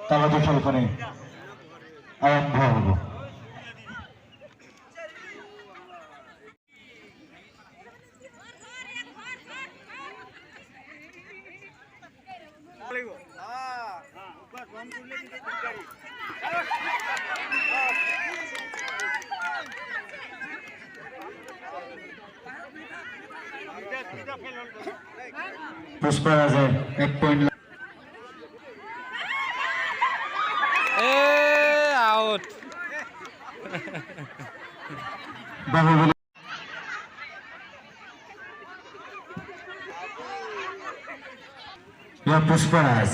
কাবাডি খেলখনে আৰম্ভ হ'ব। পুষ্পৰাজে 1 point out Baahubali Pushparaj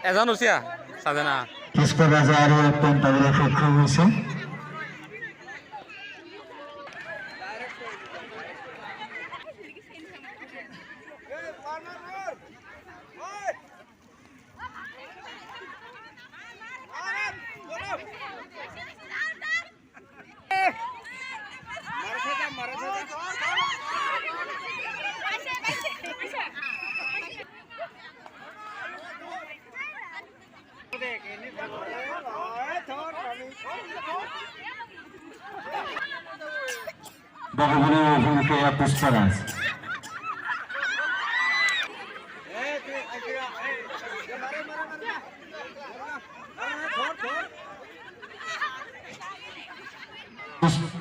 এজন উচিয়া সাজেনা পুষ্পৰাজে আৰু 1 পইণ্ট পাবলৈ সক্ষম হৈছে। বাহুবলীর অভিমুখে পুষ্পরাজ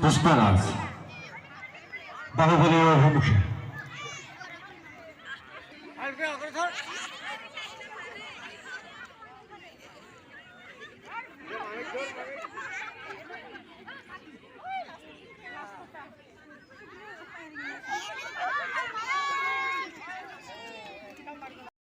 পুষ্পরাজ বাহুবলীর অভিমুখে